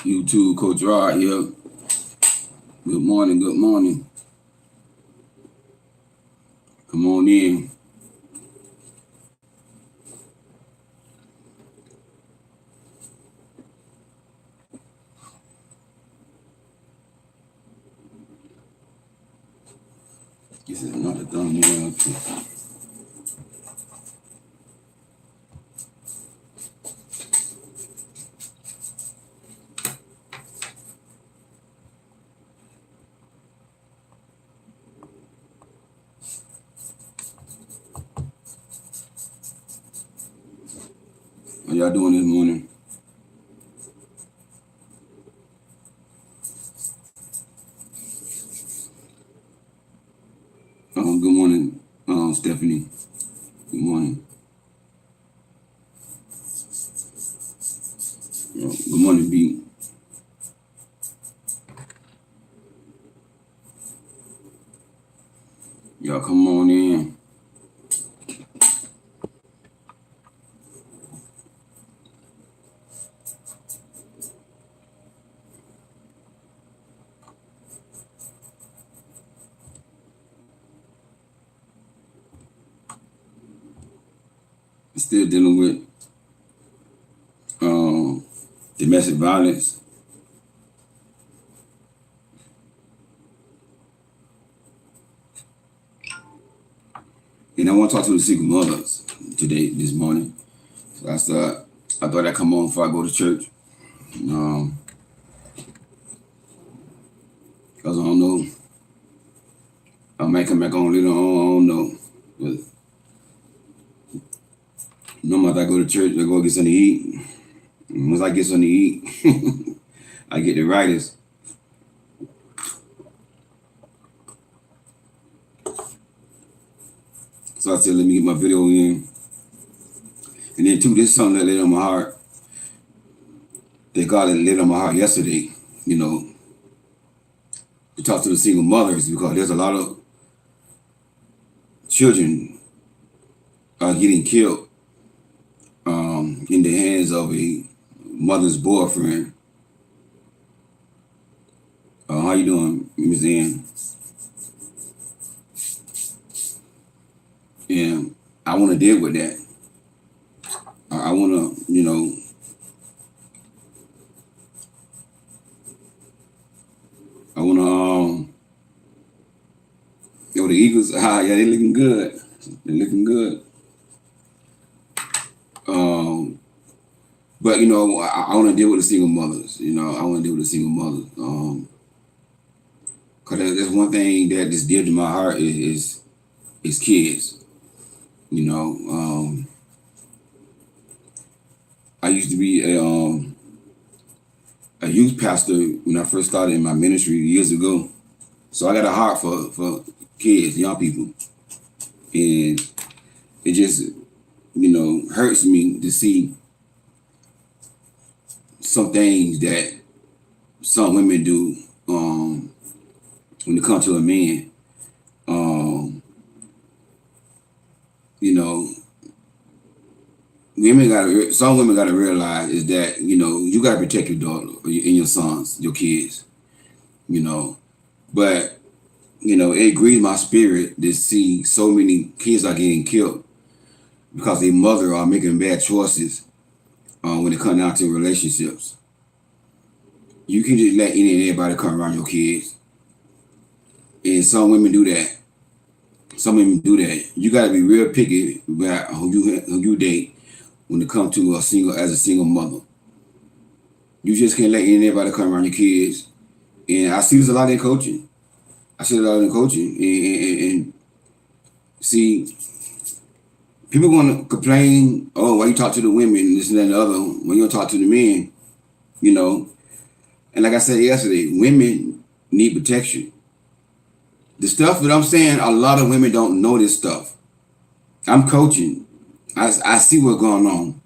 YouTube, Coach Rod here. Good morning, good morning. Come on in. This is another thumbnail. How y'all doing this morning? Good morning, Stephanie. Good morning. Good morning, B. Y'all come on in. Still dealing with domestic violence. And I want to talk to the single mothers this morning. So I thought I'd come on before I go to church. Because I don't know. I might come back on later on, I don't know. But no matter I go to church, I go get something to eat. And once I get something to eat, I get the writers. So I said, let me get my video in. And then too, this is something that laid on my heart. That God had laid on my heart yesterday, to talk to the single mothers, because there's a lot of children are getting killed in the hands of a mother's boyfriend. How you doing, Ms. Ann? And I want to deal with that. I want to, the Eagles, yeah, they're looking good. They're looking good. But, I want to deal with the single mothers. I want to deal with the single mothers. Because that's one thing that just dear to my heart is kids. I used to be a youth pastor when I first started in my ministry years ago. So I got a heart for kids, young people. And it just, hurts me to see some things that some women do when it comes to a man. Some women gotta realize is that, you gotta protect your daughter and your sons, your kids, But, it grieves my spirit to see so many kids are getting killed because their mother are making bad choices when it comes down to relationships. You can just let any and everybody come around your kids. And some women do that. Some women do that. You gotta be real picky about who you date when it comes to a single mother. You just can't let any and everybody come around your kids. And I see this a lot in coaching. And see, people want to complain, oh, why you talk to the women, this and that and the other, when you don't talk to the men, And like I said yesterday, women need protection. The stuff that I'm saying, a lot of women don't know this stuff. I'm coaching. I see what's going on.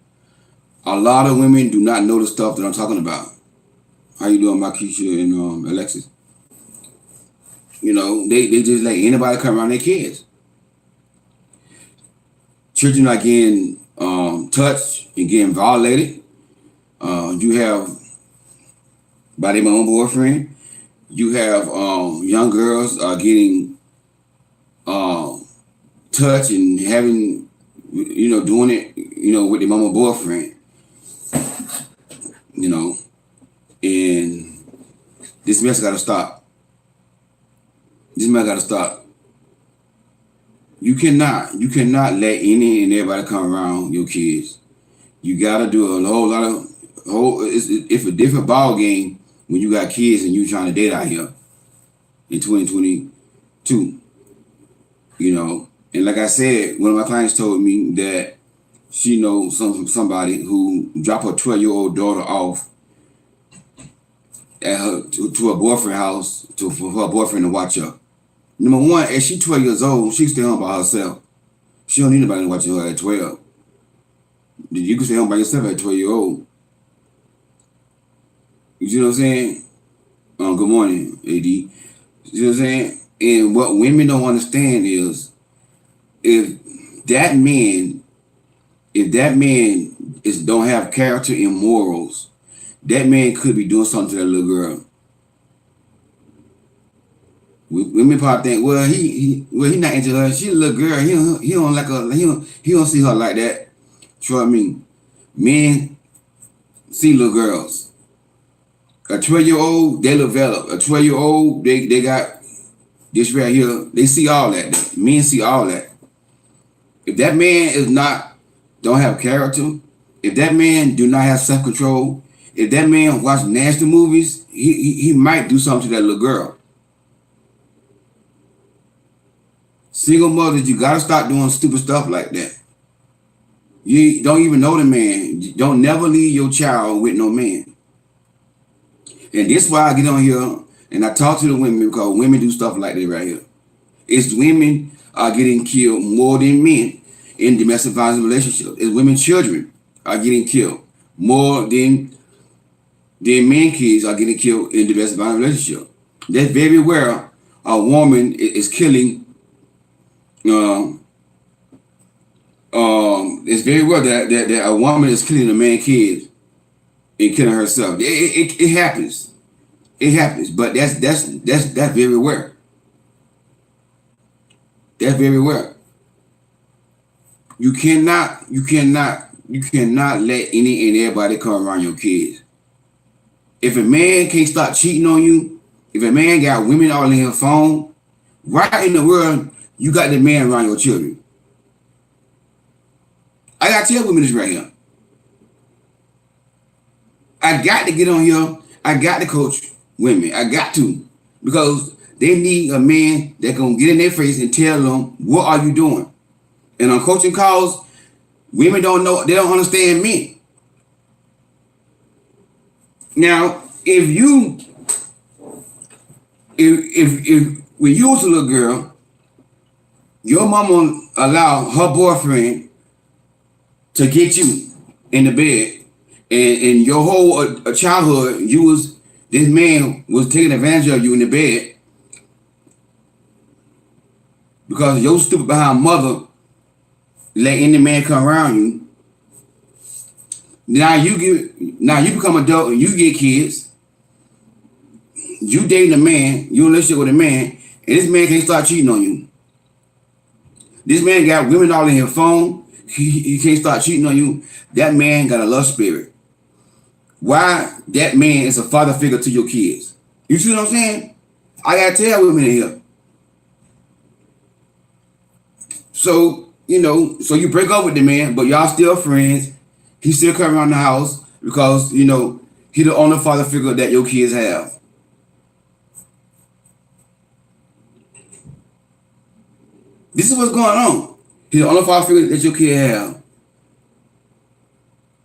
A lot of women do not know the stuff that I'm talking about. How you doing, Markeisha and Alexis? They just let anybody come around their kids. Children are getting touched and getting violated. You have by their own boyfriend. You have young girls are getting touched and having, doing it, with their mama boyfriend, and this mess got to stop. This mess got to stop. You cannot let any and everybody come around your kids. You got to do a whole lot of it's a different ball game when you got kids and you trying to date out here in 2022. And like I said, one of my clients told me that she knows somebody who dropped her 12-year-old daughter off at to her boyfriend's house for her boyfriend to watch her. Number one, if she's 12 years old, she can stay home by herself. She don't need nobody watching her at 12. You can stay home by yourself at 12-year-old. You see what I'm saying? Good morning, AD. You see what I'm saying? And what women don't understand is if that man don't have character and morals, that man could be doing something to that little girl. Women probably think, well, he not into her. She's a little girl. He don't like her. He don't see her like that. Trust me. Men see little girls. A 12-year-old, they develop. A 12-year-old, they got this right here. They see all that. Men see all that. If that man don't have character, if that man do not have self-control, if that man watch nasty movies, he might do something to that little girl. Single mothers, you gotta stop doing stupid stuff like that. You don't even know the man. Don't never leave your child with no man. And this is why I get on here and I talk to the women, because women do stuff like that right here. It's women are getting killed more than men in domestic violence relationships. It's women, children are getting killed more than men, kids are getting killed in domestic violence relationship. That's very rare. A woman is killing. It's very well that a woman is killing a man kids and killing herself. It happens. It happens, but that's very rare. That's very rare. You cannot let any and everybody come around your kids. If a man can't stop cheating on you, if a man got women all in his phone, right in the world you got the man around your children? I gotta tell women this right here. I got to get on here. I got to coach women. I got to, because they need a man that gonna get in their face and tell them, what are you doing? And on coaching calls, women don't know, they don't understand men. Now, if when you was a little girl, your mama allowed her boyfriend to get you in the bed, and your whole childhood, this man was taking advantage of you in the bed because your stupid behind mother let any man come around you. Now you become adult and you get kids. You dating a man, you in a relationship with a man, and this man can't start cheating on you. This man got women all in his phone. He can't start cheating on you. That man got a love spirit. Why? That man is a father figure to your kids. You see what I'm saying? I gotta tell women in here. So you break up with the man, but y'all still friends. He still come around the house because he the only father figure that your kids have. This is what's going on. He's the only father figure that your kid have.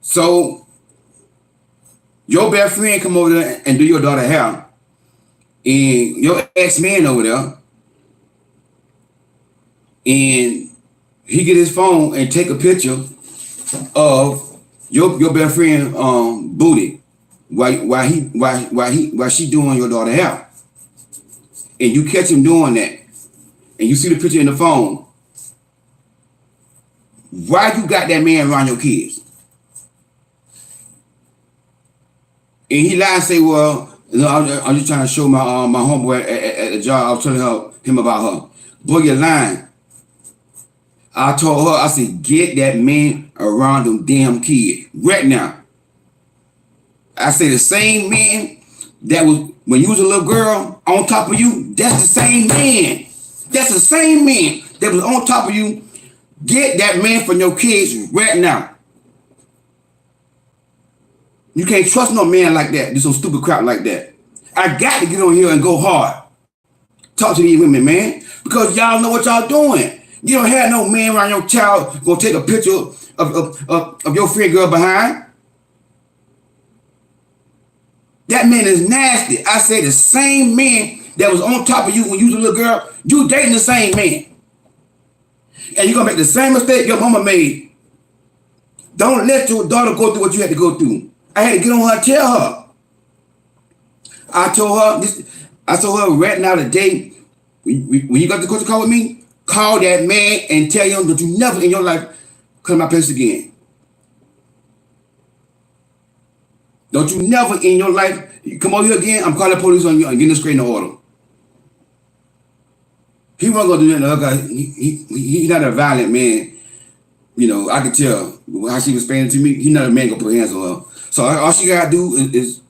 So your best friend come over there and do your daughter hair, and your ex-man over there, and he get his phone and take a picture of your best friend booty while she doing your daughter hair, and you catch him doing that, and you see the picture in the phone. Why you got that man around your kids? And he lie and say, well, You know, I'm just trying to show my homeboy at the job. I was telling him about her. Boy, you're lying. I told her, I said, get that man around them damn kids right now. I said the same man that was when you was a little girl on top of you, that's the same man. That's the same man that was on top of you. Get that man from your kids right now. You can't trust no man like that. Do some stupid crap like that. I got to get on here and go hard. Talk to these women, man. Because y'all know what y'all doing. You don't have no man around your child gonna take a picture of your friend girl behind. That man is nasty. I say the same man that was on top of you when you was a little girl, you dating the same man. And you're gonna make the same mistake your mama made. Don't let your daughter go through what you had to go through. I had to get on her and tell her. I told her right now today, when you got the coach to call with me, call that man and tell him that you never in your life come to my place again. Don't you never in your life come over here again, I'm calling the police on you and getting a straight order. He wasn't gonna do that to her. He's not a violent man. You know, I could tell how she was explaining to me. He's not a man gonna put hands on her. So all she gotta do is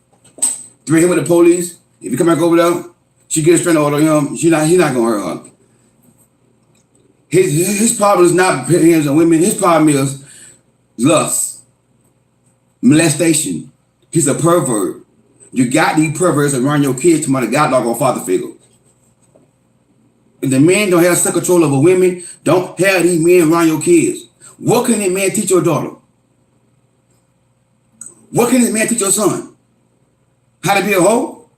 threaten him with the police. If he come back over there, she get a straight order on him. He's not gonna hurt her. His problem is not putting hands on women. His problem is lust, molestation. He's a pervert. You got these perverts around your kids to my God doggone father figure. If the man don't have self-control over women, don't have these men around your kids. What can that man teach your daughter? What can this man teach your son? How to be a hoe?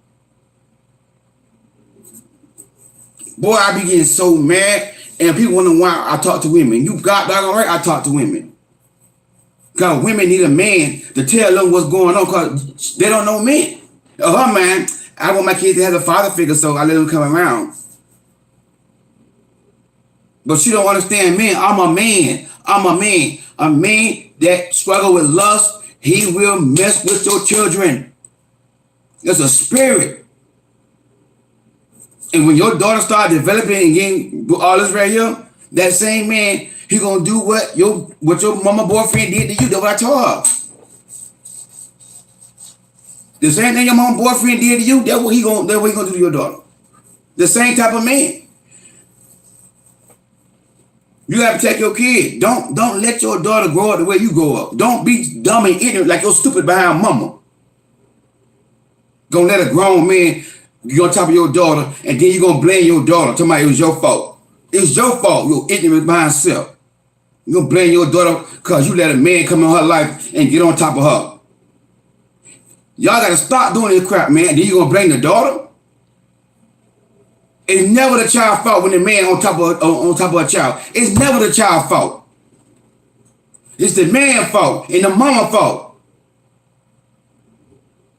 Boy, I be getting so mad, and people wonder why I talk to women. You got doggone right, I talk to women. Because women need a man to tell them what's going on because they don't know men. Her man, I want my kids to have a father figure, so I let them come around. But she don't understand men. I'm a man. I'm a man. A man that struggle with lust, he will mess with your children. It's a spirit. And when your daughter start developing and getting all this right here, that same man, he gonna do what your mama boyfriend did to you. That's what I told her. The same thing your mama boyfriend did to you, that's what he gonna do to your daughter. The same type of man. You gotta protect your kid. Don't let your daughter grow up the way you grow up. Don't be dumb and ignorant like you're stupid behind mama. Gonna let a grown man get on top of your daughter and then you're gonna blame your daughter. Talking about it was your fault. It's your fault. You're ignorant behind self. You're gonna blame your daughter because you let a man come in her life and get on top of her. Y'all gotta stop doing this crap, man. Then you're gonna blame the daughter? It's never the child's fault when the man on top of a child. It's never the child's fault. It's the man's fault and the mama's fault.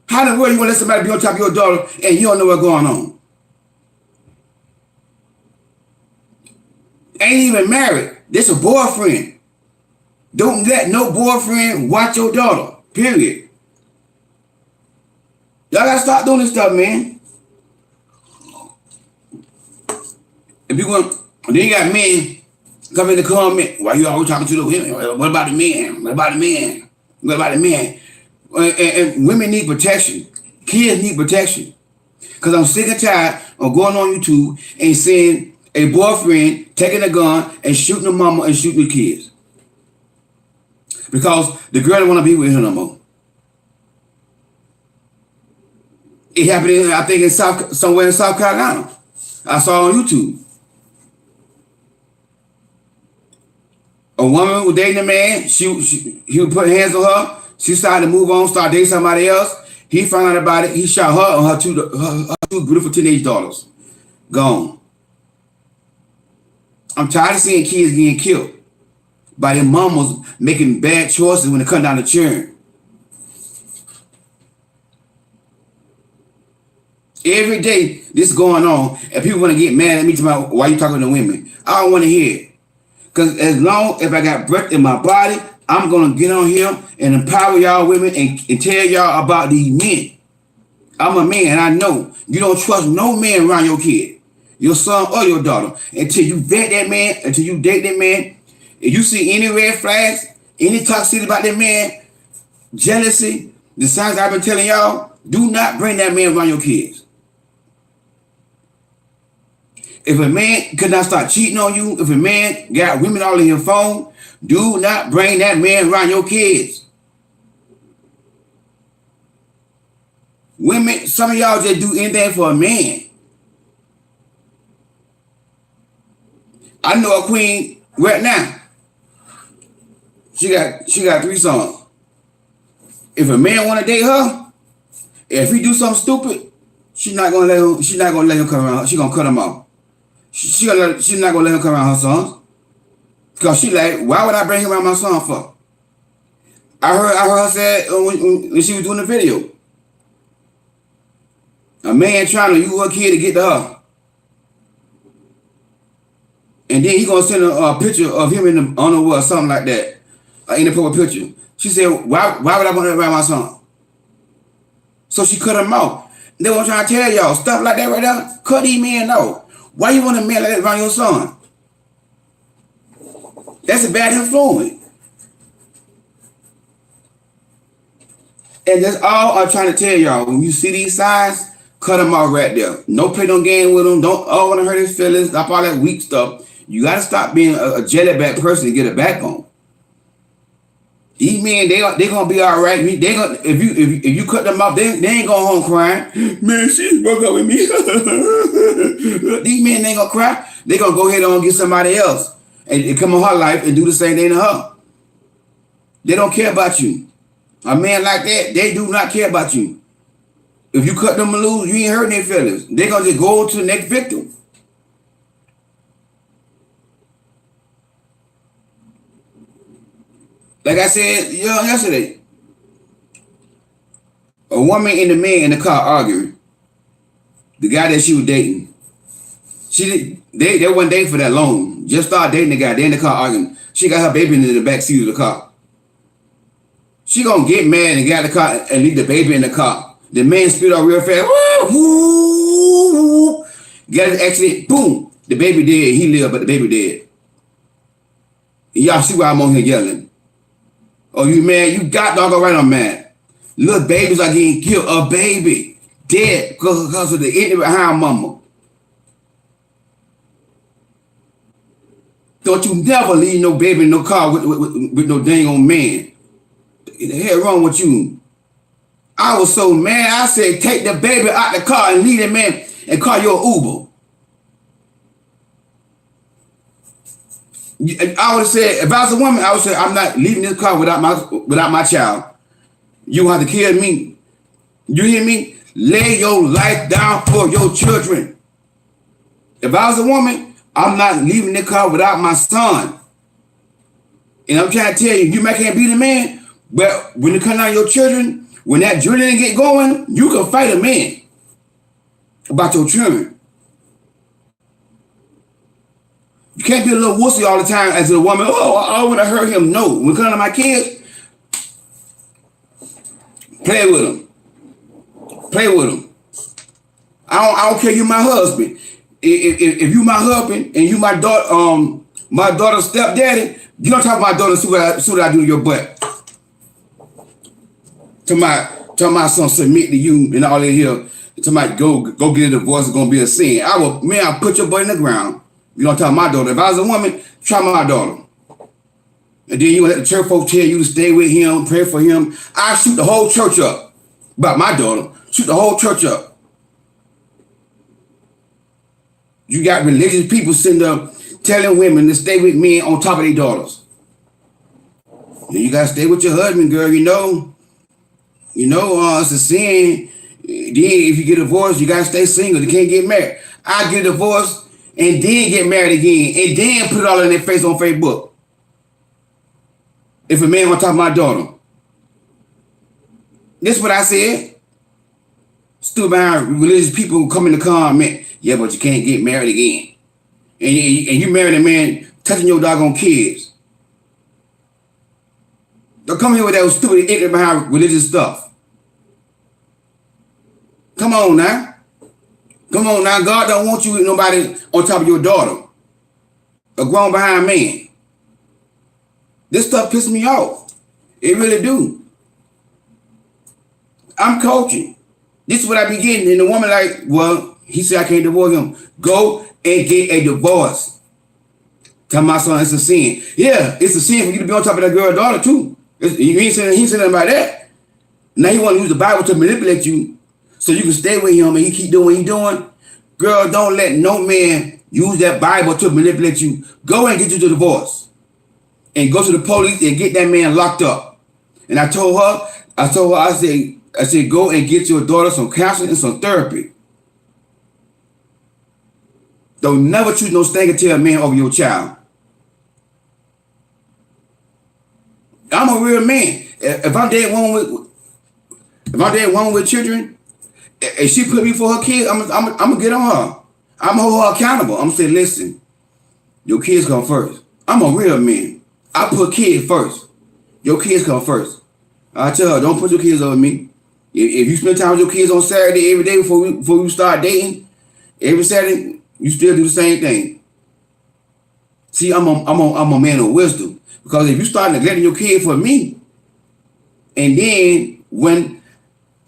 How in the world you want to let somebody be on top of your daughter and you don't know what's going on? Ain't even married. This a boyfriend. Don't let no boyfriend watch your daughter. Period. Y'all gotta stop doing this stuff, man. If you want, then you got men come in the comment, why you always talking to the women? What about the men? What about the men? What about the men? And women need protection. Kids need protection. Because I'm sick and tired of going on YouTube and seeing a boyfriend taking a gun and shooting the mama and shooting the kids. Because the girl don't want to be with him no more. It happened, I think, somewhere in South Carolina. I saw it on YouTube. A woman was dating a man. He would put hands on her. She started to move on, start dating somebody else. He found out about it. He shot her and her two beautiful teenage daughters. Gone. I'm tired of seeing kids getting killed by their mamas making bad choices when they come down the churn. Every day this is going on, and people want to get mad at me about why you talking to women. I don't want to hear it. Because as long as I got breath in my body, I'm going to get on here and empower y'all women and tell y'all about these men. I'm a man, and I know you don't trust no man around your kid, your son or your daughter, until you vet that man, until you date that man. If you see any red flags, any toxicity about that man, jealousy, the signs I've been telling y'all, do not bring that man around your kids. If a man could not start cheating on you, if a man got women all in your phone, do not bring that man around your kids. Women, some of y'all just do anything for a man. I know a queen right now. She got 3 sons. If a man want to date her, if he do something stupid, she's not gonna let him come around. She gonna cut him off. She's not gonna let him come around her sons. Because she like, why would I bring him around my son for? I heard her say when she was doing the video. A man trying to use her kid to get to her. And then he gonna send a picture of him in the underwear or something like that. In the profile picture. She said, why would I want to around my son? So she cut him off. They were trying to tell y'all, stuff like that right there, cut these men off. Why you want a man like that around your son? That's a bad influence. And that's all I'm trying to tell y'all. When you see these signs, cut them off right there. No play no game with them. Don't want to hurt his feelings. Stop all that weak stuff. You got to stop being a jelly back person and get a backbone. These men, they gonna be all right. They gonna if you cut them off, they ain't going home crying. Man, she broke up with me. These men ain't gonna cry. They gonna go ahead and get somebody else and come in her life and do the same thing to her. They don't care about you. A man like that, they do not care about you. If you cut them loose, you ain't hurting their feelings. They gonna just go to the next victim. Like I said yesterday, a woman and a man in the car arguing. The guy that she was dating, they wasn't dating for that long. Just started dating the guy. They in the car arguing. She got her baby in the back seat of the car. She gonna get mad and get out the car and leave the baby in the car. The man spit out real fast. Woo, got an accident. Boom. The baby dead. He lived, but the baby dead. And y'all see why I'm on here yelling. Oh, you mad? You got dog right, I'm mad. Little babies are getting killed. A baby dead because of the ignorant behind mama. Don't you never leave no baby in no car with no dang on man. The hell wrong with you? I was so mad. I said, take the baby out the car and leave the man and call your Uber. I would have said, if I was a woman, I would say, I'm not leaving this car without my child. You have to kill me. You hear me? Lay your life down for your children. If I was a woman, I'm not leaving the car without my son. And I'm trying to tell you, you might can't be the man, but when it comes down to your children, when that drilling get going, you can fight a man about your children. You can't be a little wussy all the time as a woman. Oh, I want to hurt him. No. When it comes to my kids, play with them. Play with them. I don't care. You my husband. If you my husband and you my daughter's stepdaddy, you don't talk to my daughter and see what I do to your butt. To my son submit to you and all that here. To my go get a divorce is gonna be a sin. I'll put your butt in the ground. You don't talk to my daughter. If I was a woman, try my daughter. And then you let the church folks tell you to stay with him, pray for him. I shoot the whole church up about my daughter. Shoot the whole church up. You got religious people sitting there telling women to stay with men on top of their daughters. And you gotta stay with your husband, girl. You know, it's a sin. Then if you get divorced, you gotta stay single. You can't get married. I get divorced and then get married again, and then put it all in their face on Facebook. If a man want to talk to my daughter. This is what I said. Stood behind religious people who come in the comment, yeah, but you can't get married again. And you married a man touching your doggone kids. Don't come here with that stupid ignorant behind religious stuff. Come on now. Come on now. God don't want you with nobody on top of your daughter. A grown behind man. This stuff pisses me off. It really do. I'm coaching. This is what I be getting. And the woman like, well, he said I can't divorce him. Go and get a divorce. Tell my son it's a sin. Yeah, it's a sin for you to be on top of that girl's daughter too. He ain't saying nothing about that. Now he want to use the Bible to manipulate you so you can stay with him and he keep doing what he doing. Girl, don't let no man use that Bible to manipulate you. Go and get you the divorce. And go to the police and get that man locked up. And I told her, I said, go and get your daughter some counseling and some therapy. Don't never choose no stinker tail man over your child. I'm a real man. If I'm dead one with children, and she put me for her kids, I'm gonna get on her. I'm gonna hold her accountable. I'm gonna say, listen, your kids come first. I'm a real man. I put kids first. Your kids come first. I tell her, don't put your kids over me. If you spend time with your kids on Saturday every day before you start dating, every Saturday you still do the same thing. See, I'm a man of wisdom, because if you start neglecting your kid for me, and then when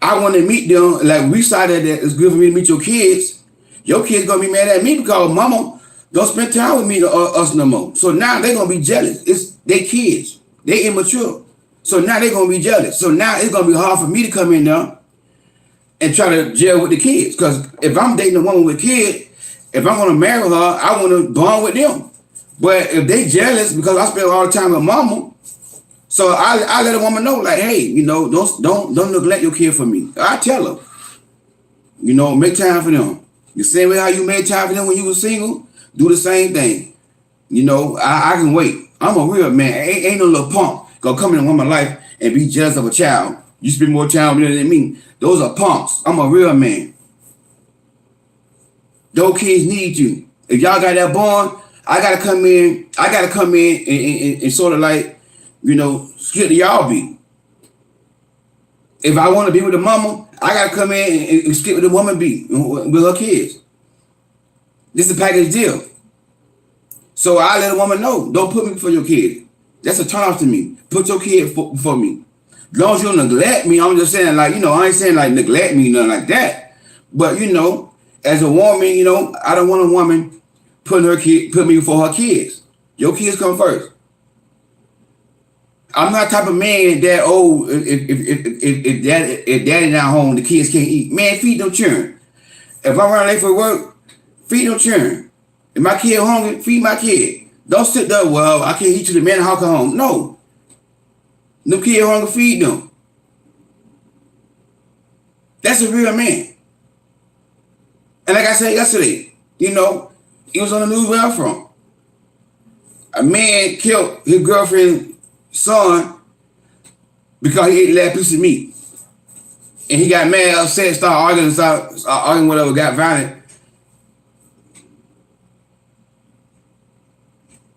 I want to meet them, like we decided that it's good for me to meet your kids gonna be mad at me because mama don't spend time with me us no more. So now they're gonna be jealous. It's they kids. They immature. So now they're gonna be jealous. So now it's gonna be hard for me to come in there and try to jail with the kids. Because if I'm dating a woman with kids, if I'm gonna marry her, I wanna bond with them. But if they jealous because I spend all the time with mama, so I let a woman know, like, hey, don't neglect your kid for me. I tell her, make time for them. The same way how you made time for them when you were single, do the same thing. I can wait. I'm a real man. Ain't no little punk gonna come in a woman's life and be jealous of a child. You spend more time with them than me. Those are punks. I'm a real man. Those kids need you. If y'all got that bond, I gotta come in and sort of like, skip the y'all beat. If I want to be with the mama, I gotta come in and skip with the woman beat with her kids. This is a package deal. So I let a woman know, don't put me for your kid. That's a turn off to me. Put your kid for me. As long as you don't neglect me, I'm just saying, like, I ain't saying like neglect me, nothing like that. But as a woman, I don't want a woman put me for her kids. Your kids come first. I'm not the type of man that, if daddy not home, the kids can't eat. Man, feed them children. If I run late for work, feed them children. If my kid hungry, feed my kid. Don't sit there, well, I can't eat till the man how come home. No. Them kid hungry, feed them. That's a real man. And like I said yesterday, it was on the news where I'm from. A man killed his girlfriend's son because he ate the last piece of meat. And he got mad, upset, started arguing, whatever, got violent.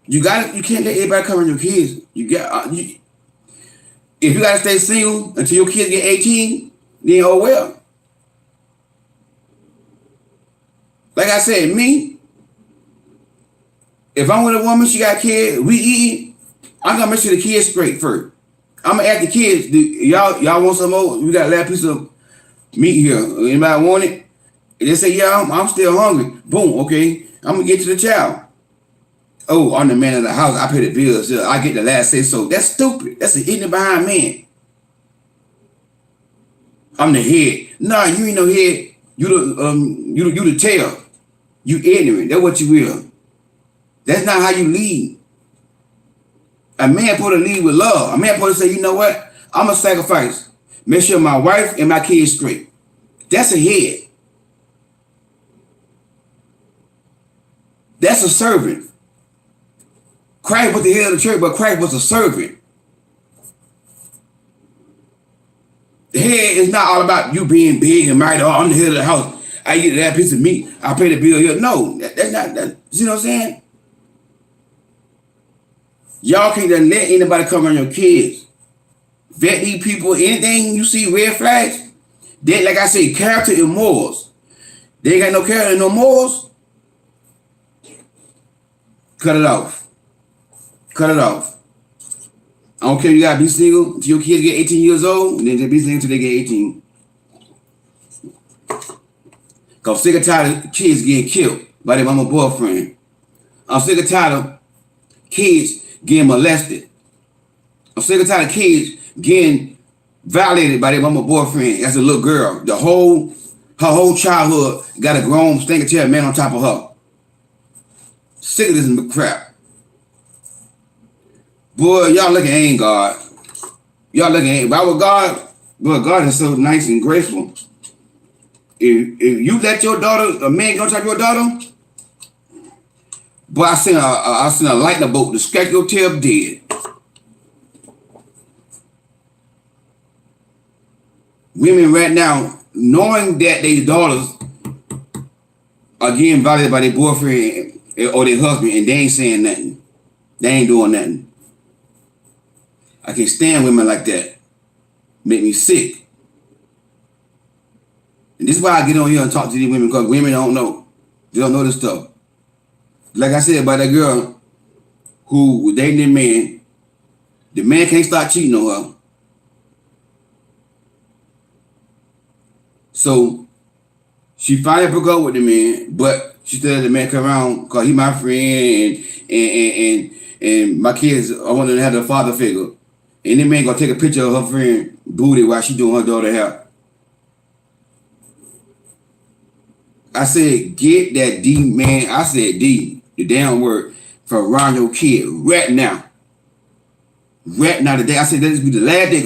You can't let everybody come on your kids. If you gotta stay single until your kids get 18, then oh well. Like I said, me, if I'm with a woman, she got kids, we eating, I'm gonna make sure the kids straight first. I'm gonna ask the kids, y'all want some more? We got a last piece of meat here. Anybody want it? And they say, yeah, I'm still hungry. Boom, okay. I'm gonna get to the child. Oh, I'm the man of the house. I pay the bills. I get the last say so. That's stupid. That's an ignorant behind man. I'm the head. Nah, you ain't no head. You the tail. You ignorant. That's what you will. That's not how you lead. A man supposed to lead with love. A man supposed to say, you know what? I'm a sacrifice. Make sure my wife and my kids straight. That's a head. That's a servant. Christ was the head of the church, but Christ was a servant. The head is not all about you being big and mighty. Oh, I'm the head of the house. I get that piece of meat. I pay the bill here. No, that's not that. You know what I'm saying? Y'all can't let anybody come on your kids. Vet these people. Anything you see red flags, They, like I say, character and morals. They ain't got no character and no morals. Cut it off. Cut it off. I don't care if you gotta be single until your kids get 18 years old, and then just be single until they get 18. Cause I'm sick and tired of kids getting killed by their mama boyfriend. I'm sick and tired of kids getting molested. I'm sick and tired of kids getting violated by their mama boyfriend as a little girl. Her whole childhood got a grown stinker tail man on top of her. Sick of this crap. Boy, y'all looking ain't God. Y'all looking ain't. Why would God? Boy, God is so nice and graceful. If you let your daughter, a man go type your daughter, boy, I seen a lightning bolt to scratch your tail dead. Women right now, knowing that their daughters are getting violated by their boyfriend or their husband, and they ain't saying nothing. They ain't doing nothing. I can't stand women like that. Make me sick. And this is why I get on here and talk to these women, because women don't know. They don't know this stuff. Like I said about that girl who was dating a man, the man can't stop cheating on her. So she finally broke up with the man, but she still let the man come around because he my friend and my kids, I want them to have their father figure. And the man gonna take a picture of her friend booty while she doing her daughter hair. I said, get that D, man. I said D, the damn word, from around your kid right now. Right now today. I said, this be the last day.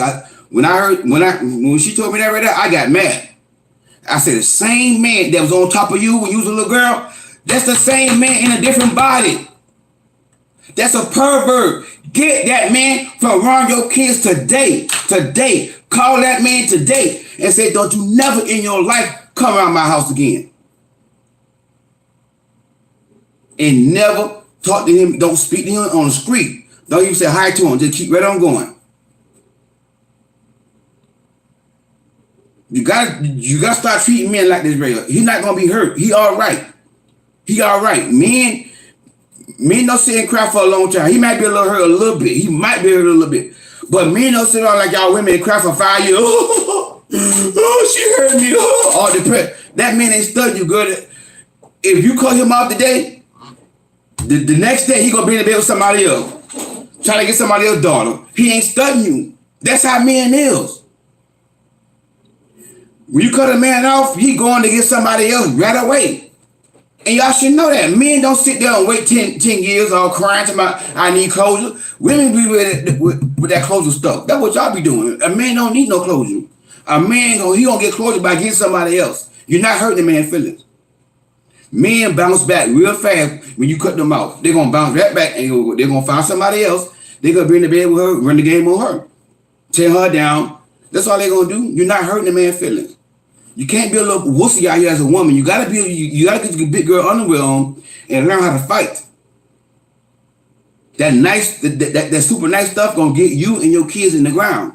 When she told me that right there, I got mad. I said, the same man that was on top of you when you was a little girl, that's the same man in a different body. That's a pervert. Get that man from around your kids today. Today. Call that man today and say, don't you never in your life come around my house again. And never talk to him. Don't speak to him on the street. Don't even say hi to him. Just keep right on going. You gotta start treating men like this, regular. He's not gonna be hurt. He all right. He all right. Men don't sit and cry for a long time. He might be a little hurt a little bit. He might be hurt a little bit. But men don't sit around like y'all women and cry for 5 years. Oh, she hurt me. All depressed. That man ain't studying you, girl. If you call him out today, the next day he gonna be in the bed with somebody else, trying to get somebody else's daughter. He ain't studying you. That's how men is. When you cut a man off, he going to get somebody else right away. And y'all should know that. Men don't sit there and wait 10 years all crying to I need closure. Women be with that closure stuff. That's what y'all be doing. A man don't need no closure. A man, he gonna get closure by getting somebody else. You're not hurting the man's feelings. Men bounce back real fast when you cut them off. They're going to bounce right back and they're going to find somebody else. They're going to be in the bed with her, run the game on her. Tear her down. That's all they're going to do. You're not hurting the man's feelings. You can't be a little wussy out here as a woman. You got to get your big girl underwear on and learn how to fight. That super nice stuff going to get you and your kids in the ground.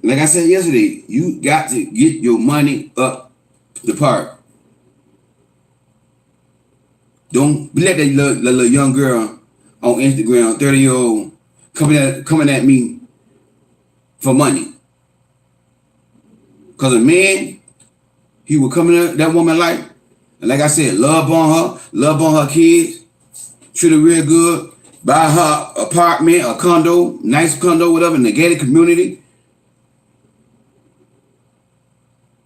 Like I said yesterday, you got to get your money up the park. Don't let that little young girl on Instagram, 30-year-old, coming at me for money. Because a man, he will come in that woman's life, and like I said, love on her kids, treat her real good, buy her apartment, a condo, nice condo, whatever, in the gated community.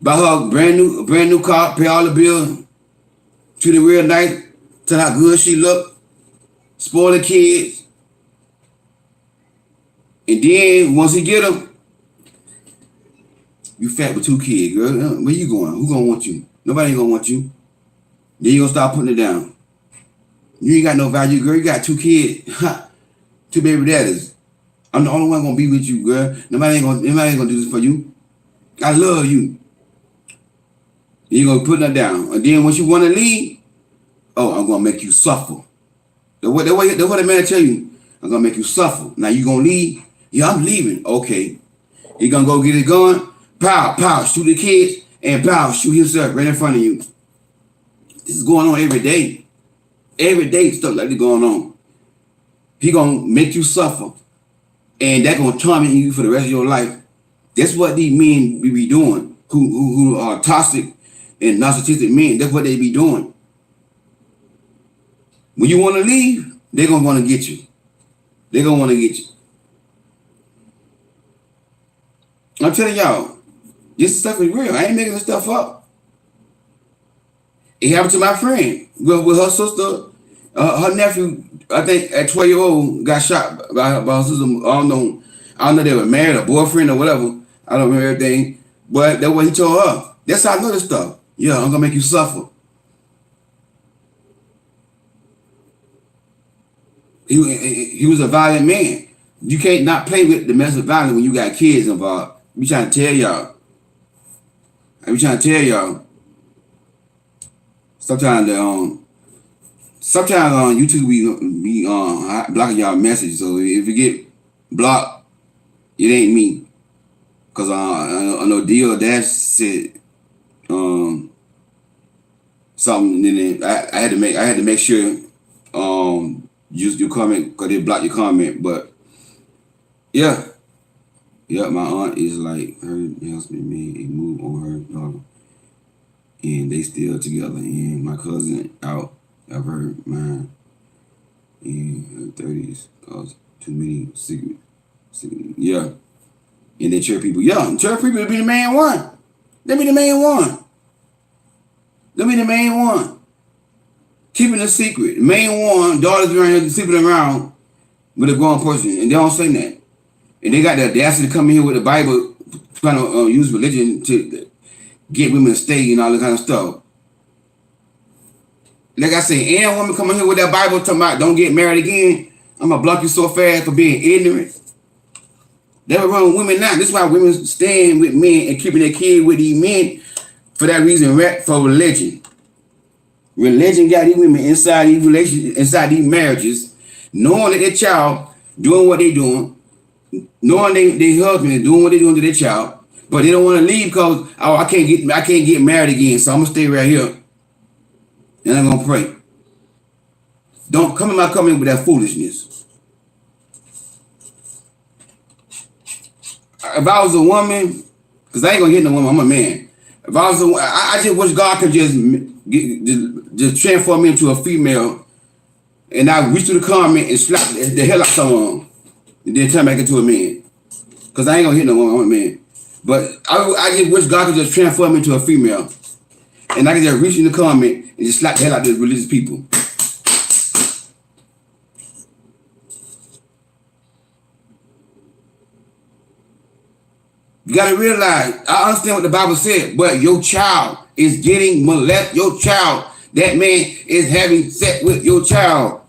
Buy her a brand new car, pay all the bills, treat her real nice, tell her how good she look, spoil the kids. And then once he get them, you fat with 2 kids, girl. Where you going? Who gonna want you? Nobody ain't gonna want you. Then you gonna start putting it down. You ain't got no value, girl. You got 2 kids, 2 baby daddies. I'm the only one gonna be with you, girl. Nobody ain't gonna do this for you. I love you. You're going to put that down. And then once you want to leave, oh, I'm going to make you suffer. That's what the man tell you. I'm going to make you suffer. Now you going to leave? Yeah, I'm leaving. Okay. He gonna go get his gun, pow, pow, shoot the kids, and pow, shoot himself right in front of you. This is going on every day. Every day stuff like this going on. He gonna make you suffer. And that gonna torment you for the rest of your life. That's what these men be doing, who are toxic and narcissistic men. That's what they be doing. When you want to leave, they're gonna want to get you. They're gonna want to get you. I'm telling y'all, this stuff is real. I ain't making this stuff up. It happened to my friend with her sister. Her nephew, I think at 12-year-old, got shot by her sister. I don't know if they were married, a boyfriend or whatever. I don't remember everything. But that's what he told her. That's how I know this stuff. Yeah, I'm gonna make you suffer. He was a violent man. You can't not play with domestic violence when you got kids involved. We trying to tell y'all. Sometimes on YouTube we blocking y'all message. So if you get blocked, it ain't me. Cause I know D.O. Dash said something, and then I had to make sure use your comment because they blocked your comment. But yeah, my aunt is like, her husband made a move on her daughter, and they still together. And my cousin out of her mind in her 30s cause too many secret. Yeah. And they church people, church people be the main one. They be the main one. Keeping a secret. The main one, daughters around here sleeping around with a grown person, and they don't say that. And they got the audacity to come in here with the Bible, trying to use religion to get women to stay and all that kind of stuff. Like I say, and women coming here with that Bible talking about don't get married again, I'm going to block you so fast for being ignorant. They were wrong with women now. This is why women staying with men and keeping their kid with these men for that reason, for religion. Religion got these women inside these relationships, inside these marriages, knowing that their child doing what they doing, knowing their husband is doing what they doing to their child, but they don't want to leave because I can't get married again, so I'm gonna stay right here and I'm gonna pray. Don't come in with that foolishness. If I was a woman, because I ain't gonna hit no woman, I'm a man. If I was I just wish God could just transform me into a female, and I reach through the comment and slap the hell out of someone, and then turn back into a man. Because I ain't gonna hit no woman, I'm a man. But I just wish God could just transform me into a female, and I can just reach in the comment and just slap the hell out of the religious people. You gotta realize, I understand what the Bible said, but your child is getting molested. Your child, that man is having sex with your child.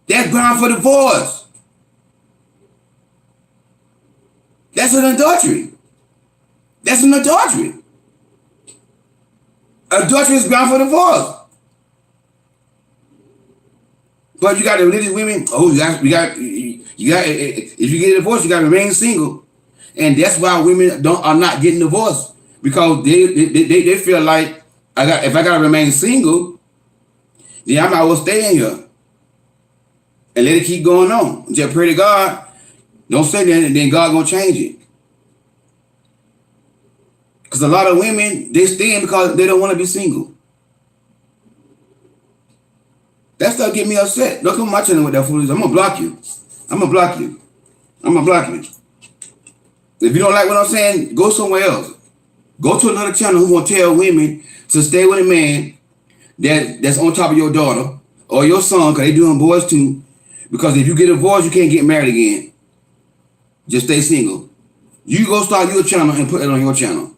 That's ground for divorce. That's an adultery. Adultery is ground for divorce. But you got the religious women. Oh, you got. If you get a divorce, you got to remain single, and that's why women are not getting divorced, because they feel like if I got to remain single, then I might as well stay in here and let it keep going on. Just pray to God. Don't say that, and then God gonna change it. Because a lot of women, they stay in because they don't want to be single. That stuff get me upset. Don't come to my channel with that foolishness. I'm gonna block you. If you don't like what I'm saying, go somewhere else. Go to another channel who gonna tell women to stay with a man that's on top of your daughter or your son, because they doing boys too. Because if you get divorced, you can't get married again. Just stay single. You go start your channel and put it on your channel.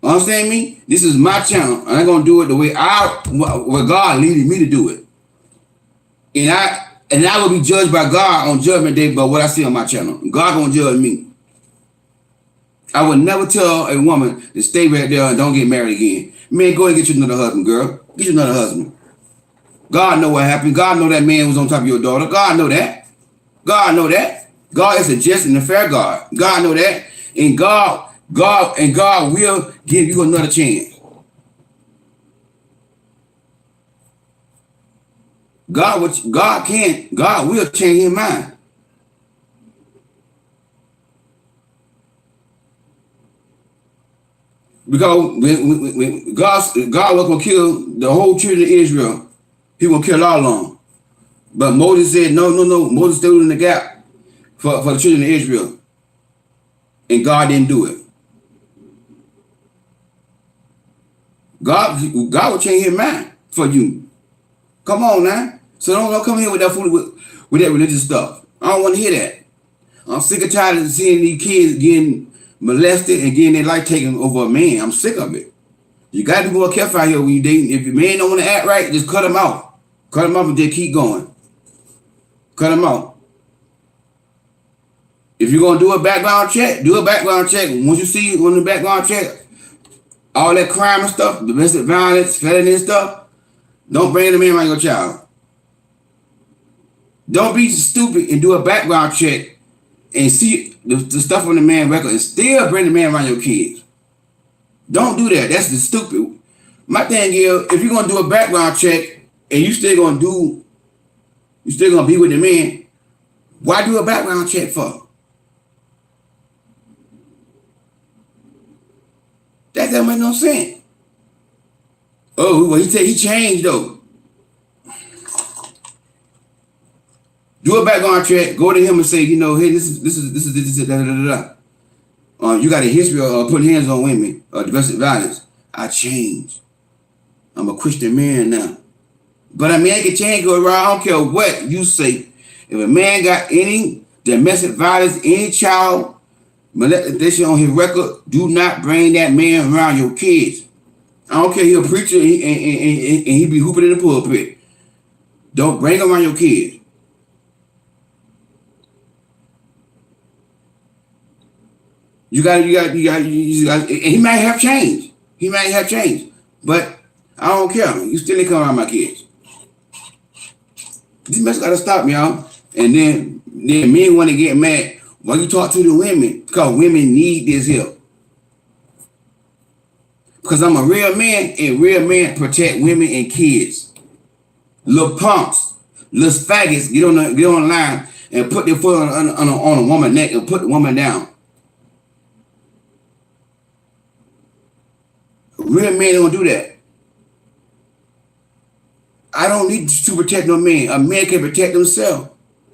Understand me? This is my channel, and I'm gonna do it the way where God leaded me to do it. And I will be judged by God on Judgment Day by what I see on my channel. God gonna judge me. I would never tell a woman to stay right there and don't get married again. Man, go and get you another husband, girl. Get you another husband. God know what happened. God know that man was on top of your daughter. God know that. God know that. God is a just and a fair God. God know that. And God will give you another chance. God will change his mind. Because when God was gonna kill the whole children of Israel, he gonna kill all of them. But Moses said, no. Moses stood in the gap for the children of Israel. And God didn't do it. God will change his mind for you. Come on now. So don't come here with that food with that religious stuff. I don't want to hear that. I'm sick and tired of seeing these kids getting molested and getting their life taken over a man. I'm sick of it. You got to be more careful out here when you dating. If your man don't want to act right, just cut him out. Cut him off and just keep going. Cut him out. If you're going to do a background check, do a background check. Once you see on the background check, all that crime and stuff, domestic violence, felony and stuff, don't bring them in around your child. Don't be stupid and do a background check and see the stuff on the man record and still bring the man around your kids. Don't do that. That's the stupid. My thing is, if you're going to do a background check and you still going to be with the man, why do a background check for? That doesn't make no sense. Oh, well, he changed though. Do a background check. Go to him and say, hey, this is da da da da. You got a history of putting hands on women, domestic violence. I changed. I'm a Christian man now. But a man can change, go around. I don't care what you say. If a man got any domestic violence, any child molestation on his record, do not bring that man around your kids. I don't care, he'll preach and he be hooping in the pulpit. Don't bring him around your kids. You got, and he might have changed. But I don't care. You still ain't come around my kids. This mess gotta stop, y'all. And then men want to get mad when you talk to the women, because women need this help. Because I'm a real man, and real men protect women and kids. Little punks, little faggots get online and put their foot on a woman's neck and put the woman down. Real men don't do that. I don't need to protect no man. A man can protect himself.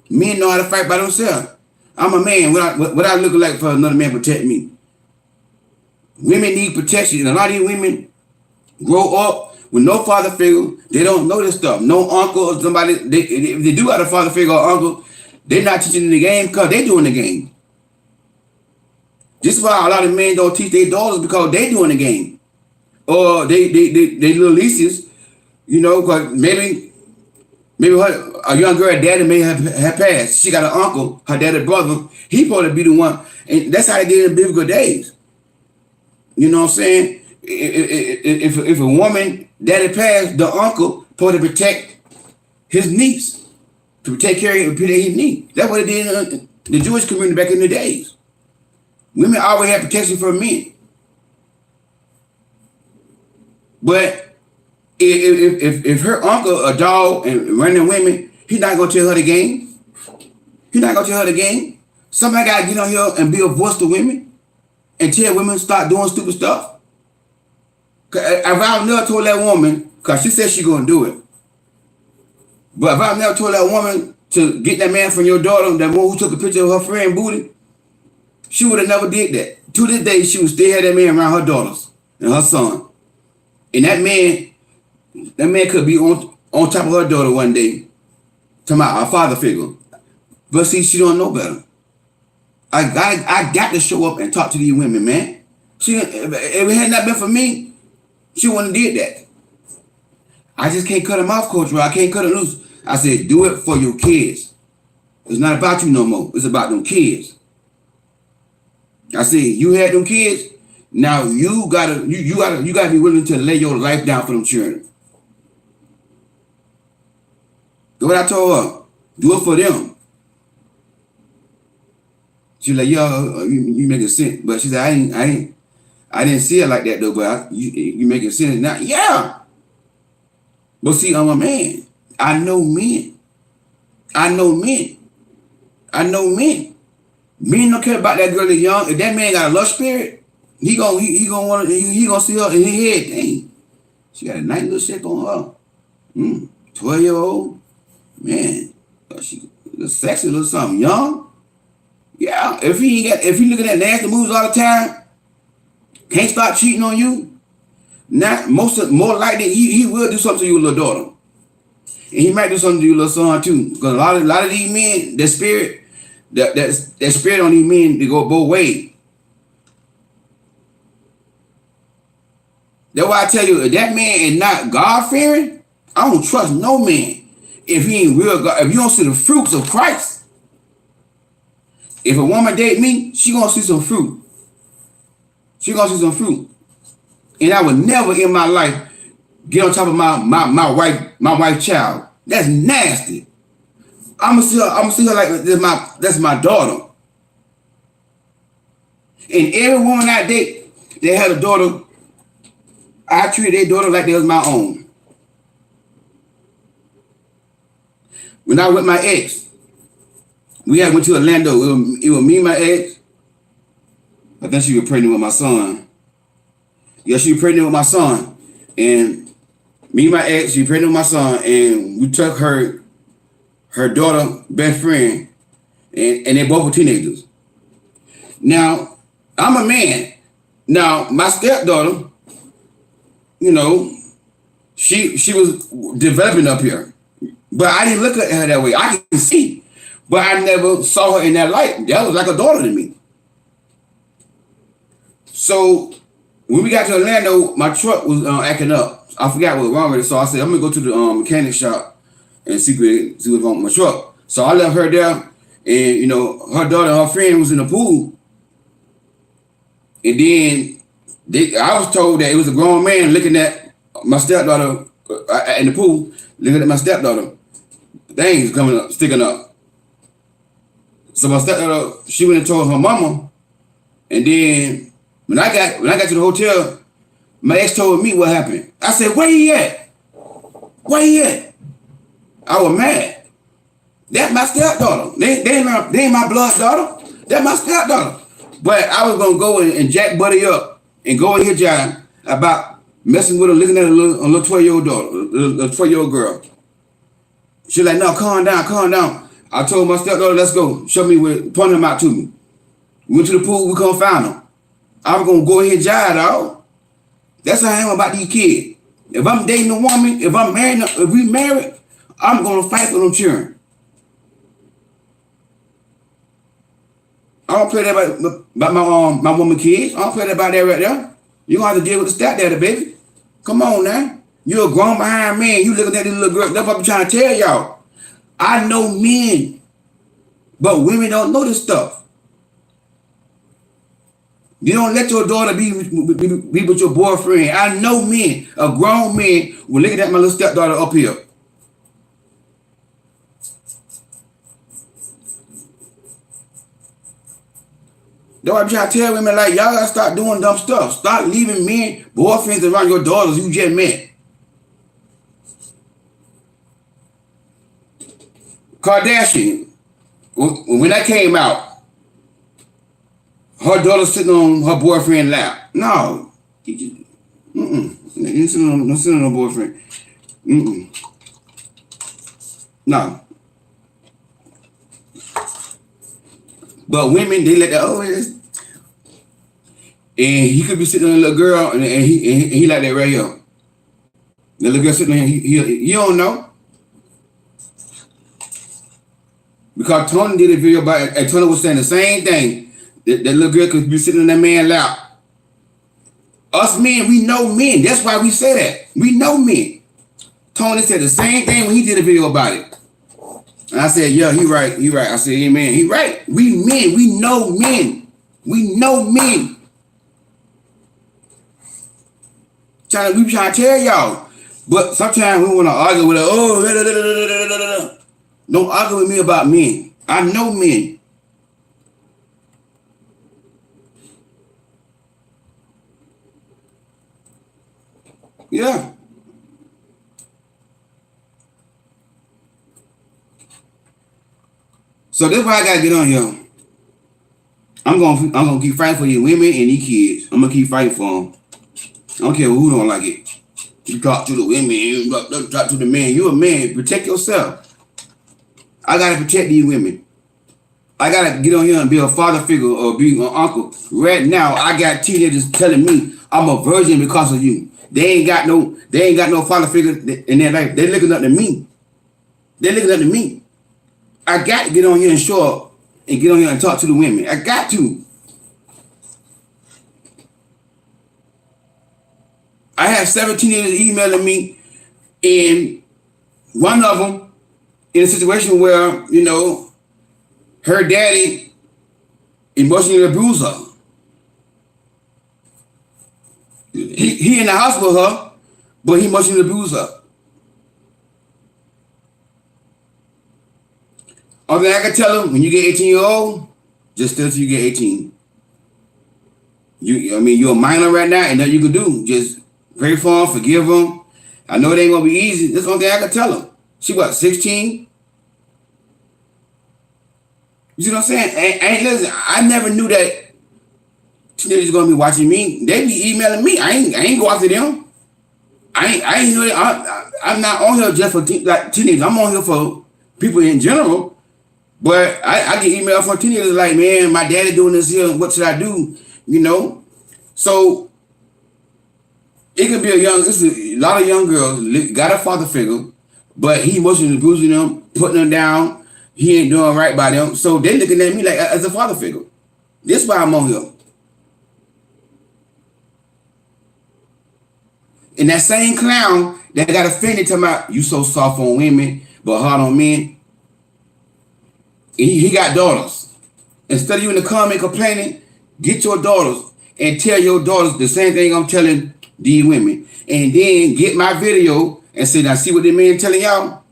Men know how to fight by themselves. I'm a man. What I look like for another man to protect me? Women need protection. And a lot of these women grow up with no father figure. They don't know this stuff. No uncle or somebody. If they do have a father figure or uncle, they're not teaching the game because they're doing the game. This is why a lot of men don't teach their daughters, because they're doing the game. Or they little nieces, because maybe a young girl daddy may have passed. She got an uncle, her daddy brother. He probably be the one. And that's how they did in biblical days. You know what I'm saying? If a woman daddy passed, the uncle supposed to protect his niece, to take care of his niece. That's what they did in the Jewish community back in the days. Women always had protection from men. But if her uncle a dog and running women, he's not gonna tell her the game. Somebody gotta get on here and be a voice to women and tell women to start doing stupid stuff. If I never told that woman, because she said she gonna do it, but if I never told that woman to get that man from your daughter, that one who took a picture of her friend booty, she would have never did that. To this day, she would still have that man around her daughters and her son. And that man could be on top of her daughter one day, talking about her father figure. But see, she don't know better. I got to show up and talk to these women, man. If it had not been for me, she wouldn't have did that. I just can't cut them off, Coach Roy. I can't cut them loose. I said, do it for your kids. It's not about you no more. It's about them kids. I said, you had them kids. Now you gotta be willing to lay your life down for them children. That's what I told her. Do it for them. She was like, "Yo, you making sense," but she said, I didn't see it like that though." But you making sense now, yeah. But see, I'm a man. I know men. I know men. I know men. Men don't care about that girl that's young. If that man got a lust spirit, he gonna see her in his head. Dang, she got a nice little shape on her. 12-year-old man. She a sexy little something young. Yeah. If he looking at nasty moves all the time, can't stop cheating on you. Not more likely he will do something to your little daughter. And he might do something to your little son too. Because a lot of these men, that spirit on these men, they go both ways. That's why I tell you, if that man is not God-fearing, I don't trust no man. If he ain't real God, if you don't see the fruits of Christ. If a woman date me, she gonna see some fruit. She gonna see some fruit. And I would never in my life get on top of my wife's child. That's nasty. I'ma see her like that's my daughter. And every woman I date, they had a daughter, I treat their daughter like they was my own. When I was with my ex, we had went to Orlando. It was me and my ex. I think she was pregnant with my son. Yeah, she was pregnant with my son. And me and my ex, she was pregnant with my son. And we took her daughter, best friend, and they both were teenagers. Now, I'm a man. Now, my stepdaughter, you know, she was developing up here. But I didn't look at her that way. I can see. But I never saw her in that light. That was like a daughter to me. So when we got to Orlando, my truck was acting up. I forgot what was wrong with it. So I said, I'm going to go to the mechanic shop and see what's wrong with my truck. So I left her there. And, you know, her daughter and her friend was in the pool. And then I was told that it was a grown man looking at my stepdaughter in the pool, looking at my stepdaughter. Things coming up, sticking up. So my stepdaughter, she went and told her mama. And then when I got to the hotel, my ex told me what happened. I said, "Where he at? Where he at?" I was mad. That's my stepdaughter. They ain't my blood daughter. That's my stepdaughter. But I was gonna go and jack Buddy up and go in his job about messing with her, looking at a little 12-year-old daughter, a 12-year-old girl. She's like, "No, calm down. I told my stepdaughter, let's go. Show me where, point him out to me. We went to the pool, we couldn't find him. I was gonna go in his job, dog. That's how I am about these kids. If I'm dating a woman, if I'm married, if we married, I'm gonna fight for them children. I don't play that about my woman kids. I don't play that about that right there. You gonna have to deal with the stepdaddy, baby. Come on now. You're a grown behind man. You looking at this little girl. That's what I'm trying to tell y'all. I know men, but women don't know this stuff. You don't let your daughter be with your boyfriend. I know men, a grown man, will looking at my little stepdaughter up here. That's why I'm trying to tell women, like, y'all gotta start doing dumb stuff. Start leaving men, boyfriends around your daughters you just met. Kardashian, when that came out, her daughter sitting on her boyfriend's lap. No. You sitting on her boyfriend. No. But women, they let that, and he could be sitting on a little girl, and he like that right here. The little girl sitting there, he don't know. Because Tony did a video about it, and Tony was saying the same thing. That little girl could be sitting on that man's lap. Us men, we know men. That's why we say that. We know men. Tony said the same thing when he did a video about it. And I said, yeah, he right. I said, amen. He right. We men. We know men. We know men. We trying to tell y'all. But sometimes we want to argue with it. Don't argue with me about men. I know men. Yeah. So that's why I gotta get on here. I'm gonna keep fighting for these women and these kids. I'm gonna keep fighting for them. I don't care who don't like it. You talk to the women, you talk to the man. You a man. Protect yourself. I gotta protect these women. I gotta get on here and be a father figure or be an uncle. Right now, I got teenagers telling me I'm a virgin because of you. They ain't got no father figure in their life. They looking up to me. They looking up to me. I got to get on here and show up and get on here and talk to the women. I got to. I have 7 teenagers emailing me, and one of them in a situation where, her daddy emotionally abused her. He in the house with her, but he emotionally abused her. Only thing I can tell them, when you get 18-year-old, just stay till you get 18. You're a minor right now, and nothing you can do. Just pray for them, forgive them. I know it ain't gonna be easy. That's the only thing I can tell them. She what, 16? You see what I'm saying? Listen, I never knew that teenagers gonna be watching me. They be emailing me. I ain't go after them. I ain't know that. I'm not on here just for teenagers. I'm on here for people in general. But I get emails from teenagers like, man, my daddy doing this here. What should I do? So it could be a lot of young girls got a father figure, but he emotionally abusing them, putting them down. He ain't doing right by them. So they looking at me like as a father figure. This is why I'm on here. And that same clown that got offended talking about you so soft on women but hard on men. He got daughters. Instead of you in the comment complaining, get your daughters and tell your daughters the same thing I'm telling these women. And then get my video and say, now see what this man telling y'all?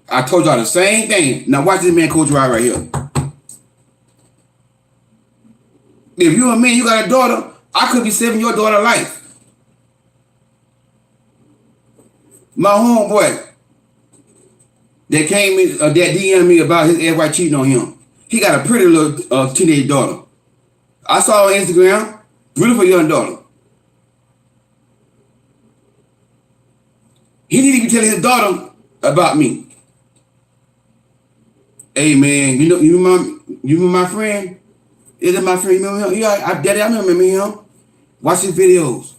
I told y'all the same thing. Now watch this man coach you out right here. If you're a man, you got a daughter, I could be saving your daughter's life. My homeboy that came in, that DM'd me about his ex-wife cheating on him. He got a pretty little teenage daughter. I saw on Instagram, beautiful young daughter. He didn't even tell his daughter about me. Hey man, you remember my friend? Is that my friend? You remember him? Yeah, Daddy, I remember him. Watch his videos.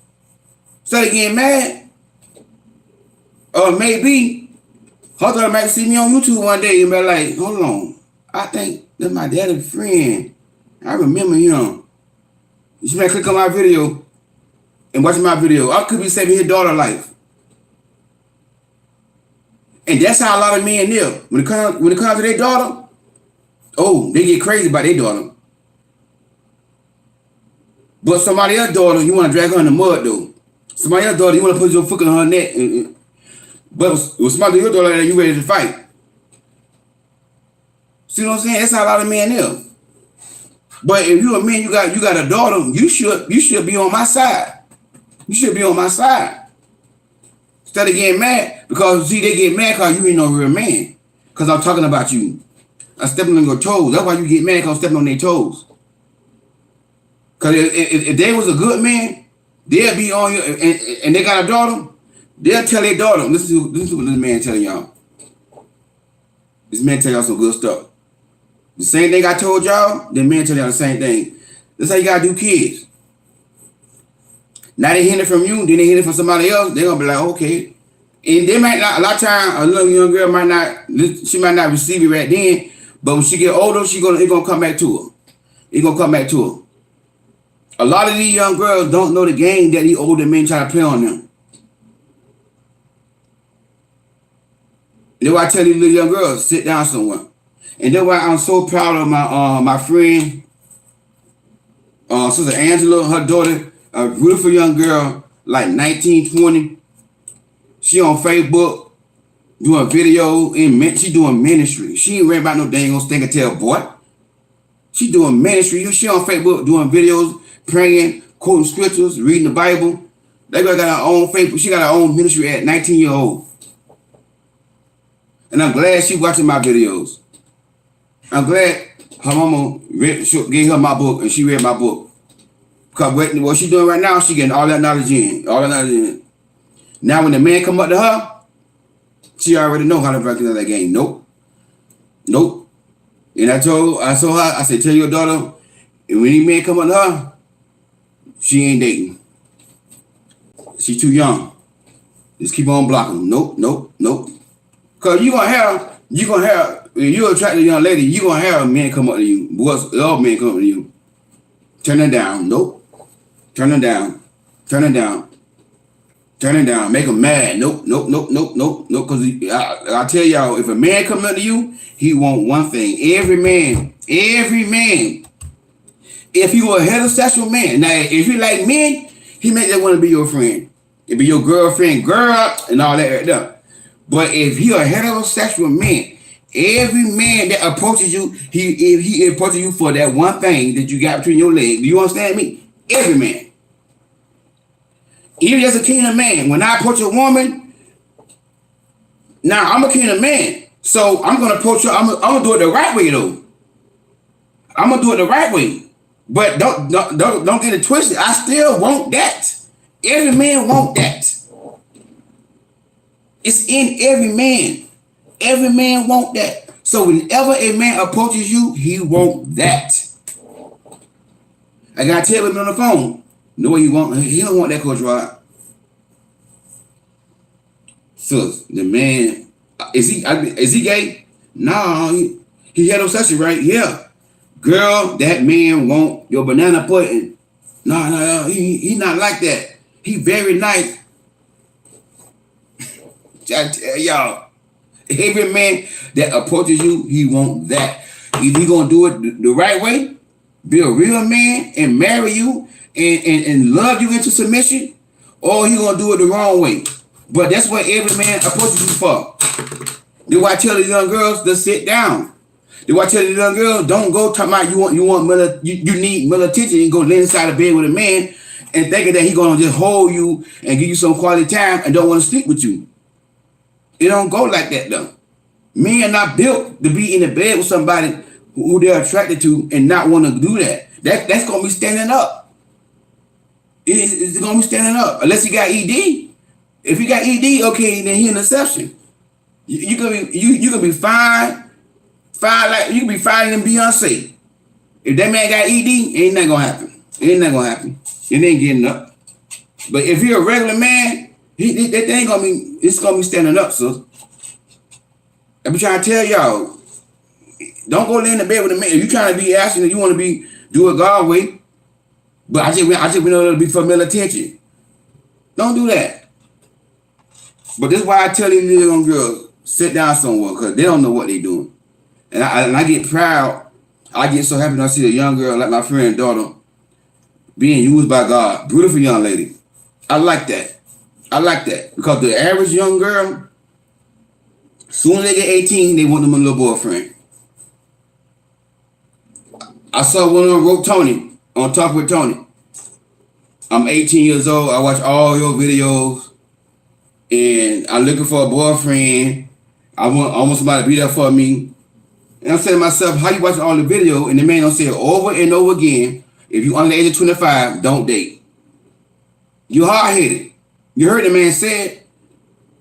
Started getting mad. Or maybe her daughter might see me on YouTube one day and be like, hold on, I think that's my daddy's friend. I remember him. You might click on my video and watch my video. I could be saving his daughter's life. And that's how a lot of men live. When it comes to their daughter, they get crazy about their daughter. But somebody else's daughter, you want to drag her in the mud though. Somebody else's daughter, you want to put your foot on her neck. But with somebody your daughter, you ready to fight. See what I'm saying? That's how a lot of men live. But if you're a man, you got a daughter, you should be on my side. You should be on my side. Instead of getting mad, because see, they get mad because you ain't no real man. Because I'm talking about you. I'm stepping on your toes. That's why you get mad, because I'm stepping on their toes. Because if they was a good man, they'll be on you, and they got a daughter, they'll tell their daughter, listen to what this man telling y'all. This man tell y'all some good stuff. The same thing I told y'all, the man tell y'all the same thing. That's how you gotta do kids. Now they hear it from you, then they hear it from somebody else, they're gonna be like, okay. And they might not, a lot of times, a little young girl might not receive it right then, but when she get older, it's gonna come back to her. It's gonna come back to her. A lot of these young girls don't know the game that these older men try to play on them. That's why I tell these little young girls, sit down somewhere. And that's why I'm so proud of my friend, Sister Angela, her daughter, a beautiful young girl, like 19, 20. She on Facebook doing video, she doing ministry. She ain't read about no dang old stinker tail boy. She doing ministry. She on Facebook doing videos, praying, quoting scriptures, reading the Bible. That girl got her own Facebook. She got her own ministry at 19 years old. And I'm glad she watching my videos. I'm glad her mama gave her my book and she read my book. Because what she doing right now, she getting all that knowledge in. All that knowledge in. Now when the man come up to her, she already know how to break into that game. Nope. Nope. And I told her, I said, tell your daughter, and when any man come up to her, she ain't dating. She's too young. Just keep on blocking. Nope, nope, nope. Cause you're gonna have, when you're attracted to a young lady, you're gonna have a man come up to you. Boys, all men come up to you. Turn her down. Nope. Turn her down. Turn her down. Turn her down. Make them mad. Nope, nope, nope, nope, nope, nope. Cause I tell y'all, if a man come up to you, he want one thing. Every man, if he was a heterosexual man, now if he like men, he may just want to be your friend. It be your girlfriend, girl, and all that right there. But if he a heterosexual man, every man that approaches you, he approaches you for that one thing that you got between your legs. Do you understand me? Every man. Even as a kingdom man, when I approach a woman, now I'm a kingdom man. So I'm gonna approach her, I'm gonna do it the right way though. I'm gonna do it the right way. But don't get it twisted. I still want that. Every man want that. It's in every man. Every man want that. So whenever a man approaches you, he want that. I gotta tell him on the phone. No way he don't want that, Coach Rod. So the man, is he gay? No, he heterosexual, right? Yeah. Girl, that man want your banana pudding. No, he not like that. He very nice. I tell y'all, every man that approaches you, he want that. Either he gonna do it the right way, be a real man and marry you and love you into submission, or he gonna do it the wrong way. But that's what every man approaches you for. That's why I tell the young girls to sit down. That's why I tell the young girls, don't go talking about you need male attention and go lay inside the bed with a man and thinking that he gonna just hold you and give you some quality time and don't want to sleep with you. It don't go like that though. Men are not built to be in the bed with somebody who they're attracted to and not want to do that. That's gonna be standing up. It's gonna be standing up unless he got ED. If he got ED, okay, then he an exception. You can be fine like you can be fine than Beyonce. If that man got ED, ain't nothing gonna happen. It ain't getting up. But if you're a regular man, it's gonna be standing up, sis. I be trying to tell y'all, don't go lay in the bed with a man. If you trying to be asking, you want to do it God way. But I just been able to be for male attention. Don't do that. But this is why I tell these little young girls, sit down somewhere, because they don't know what they doing. And I get proud. I get so happy when I see a young girl like my friend's daughter being used by God. Beautiful young lady. I like that. Because the average young girl, soon as they get 18, they want them a little boyfriend. I saw one of them wrote Tony, on Talk with Tony. I'm 18 years old. I watch all your videos. And I'm looking for a boyfriend. I want somebody to be there for me. And I'm saying to myself, how you watching all the video and the man don't say it over and over again, if you under the age of 25, don't date. You hard-headed. You heard the man say it.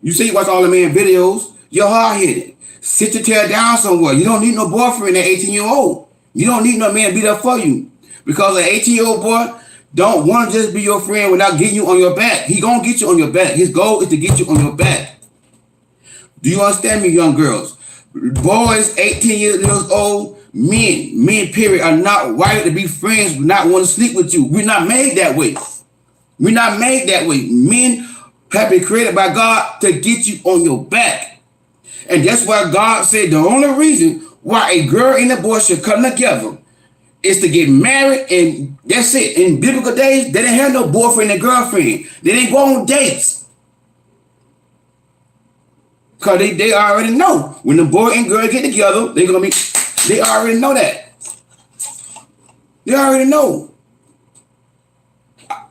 You say you watch all the man videos, you're hard-headed. Sit your tail down somewhere. You don't need no boyfriend at 18-year-old. You don't need no man to be there for you. Because an 18-year-old boy don't want to just be your friend without getting you on your back. He gonna get you on your back. His goal is to get you on your back. Do you understand me, young girls? Boys 18 years old, men period, are not wired to be friends, not want to sleep with you. We're not made that way. Men have been created by God to get you on your back. And that's why God said the only reason why a girl and a boy should come together is to get married, and that's it. In biblical days, they didn't have no boyfriend and girlfriend. They didn't go on dates. Because they already know when the boy and girl get together, they already know that. They already know.